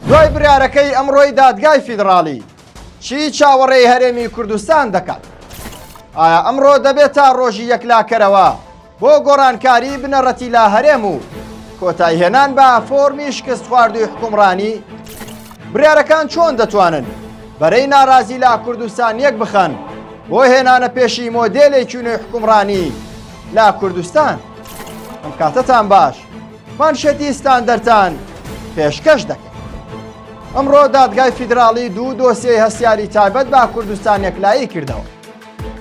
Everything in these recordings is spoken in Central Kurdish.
دوای بریارەکەی ئەمڕۆی دادگای فیدراڵی چی چاوەڕێی هەرێمی کوردستان دەکات؟ ئایا ئەمڕۆ دەبێت تا ڕۆژی یەکلاکەرەوە بۆ گۆڕانکاری بنەڕەتی لا هەرێم و کۆتایهێنان بە فۆرمی شکست خواردووی حکومڕانی؟ بریارەکان چۆن دەتوانن بەرەی ناڕازی لا کوردستان یەک بخەن بۆ هێنانە پێشی مۆدێلێکی نوێی حکومڕانی لا کوردستان؟ ئەم کاتەتان باش، مانشێتی ستاندەرتان پێشکەش دەکەن. ئەمڕۆ دادگای فیدراڵی دوو دۆسیەی هەستیاری تایبەت بە کوردستان یەکلایی کردەوە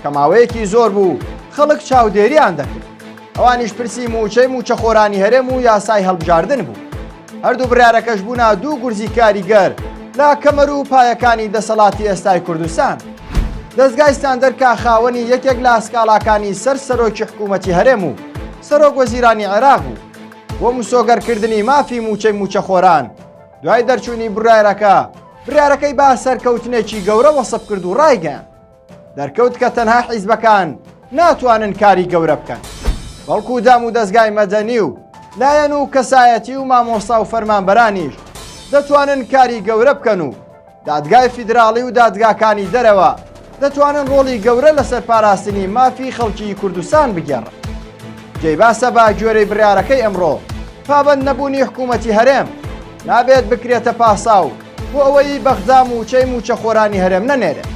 کە ماوەیەکی زۆر بوو خەڵک چاودێریان دەکرد. ئەوانیش پرسی موچەی موچەخۆرانی هەرێم و یاسای هەڵبژاردن بوو. هەردوو بریارەکەش بوونا دوو گورزی کاریگەر لا کەمەر و پایەکانی دەسەڵاتی ئێستای کوردستان. دەستگای ستاندەر کە خاوەنی یەکێک لە ئاسکاڵاکانی سەر سەرۆکی حکوومەتی هەرێم و سەرۆک وەزیرانی عێراق بوو بۆ موسۆگەرکردنی مافی موچەی موچەخۆران. دوای دەرچوونی بڕیارەکەی با سەرکەوتنێکی گەورە وەسف کرد و ڕایگەیان. دەرکەوت کە تەنها حیزبەکان ناتوانن کاری گەورە بکەن، بەڵکو دام و دەستگای مەدەنی و لایەن و کەسایەتی و مامۆستا و فەرمانبەرانیش دەتوانن کاری گەورە بکەن و دادگای فیدراڵی و دادگاکانی دەرەوە دەتوانن ڕۆڵی گەورە لەسەر پاراستنی مافی خەڵکی کوردستان بگێڕن. جێی باسە بە گوێرەی بڕیارەکەی ئەمڕۆ پابەند نەبوونی حکوومەتی هەرێم نابێت بکرێتە پاساو بۆ ئەوەی بەغدا موچەی موچەخۆرانی هەرێم نەنێرێت.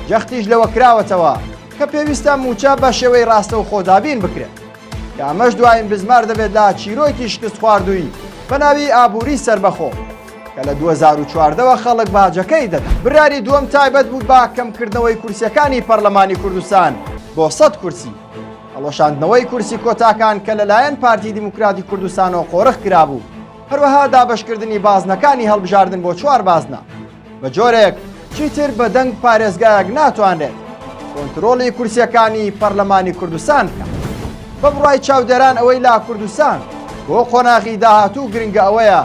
جەختیش لەوە کراوەتەوە کە پێویستە موچە بە شێوەی ڕاستە و خۆدابین بکرێت. ئەمەش دوایین بزمار دەبێت لە چیرۆکی شکست خواردووی بە ناوی ئابووری سەربەخۆ کە لە 2014ەوە خەڵک باجەکەی دەدا. بڕیاری دووەم تایبەت بوو بە کەمکردنەوەی کورسیەکانی پەرلەمانی کوردستان بۆ 100 کورسی، هەڵۆشاندنەوەی کورسی کۆتاکان کە لەلایەن پارتی دیموکراتی کوردستانەوە قۆڕخ کرابوو، هەروەها دابەشکردنی بازنەکانی هەڵبژاردن بۆ 4 بازنە. بە جۆرێک چیتر بە دەنگ پارێزگایەک ناتوانرێت کۆنتڕۆڵی کورسیەکانی پەرلەمانی کوردستان بکات. بە بڕای چاودێران ئەوەی لا کوردستان بۆ قۆناغی داهاتوو گرنگە ئەوەیە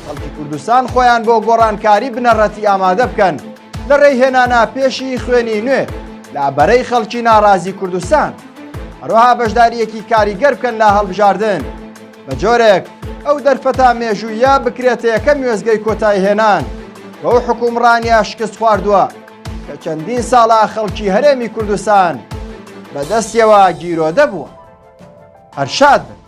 خەڵکی کوردستان خۆیان بۆ گۆڕانکاری بنەڕەتی ئامادە بکەن لە ڕێیهێنانە پێشی خوێنی نوێ لە بەرەی خەڵکی ناڕازی کوردستان، هەروەها بەشداریەکی کاریگەر بکەن لە هەڵبژاردن. بە جۆرێک ئەو دەرفەتا مێژوویە بکرێتە یەکەم وێزگەی کۆتایهێنان بەو حکومڕانیە شکست خواردووە کە چەندین ساڵە خەڵکی هەرێمی کوردستان بەدەستیەوە گیرۆدە بووە. هەرشاد بن.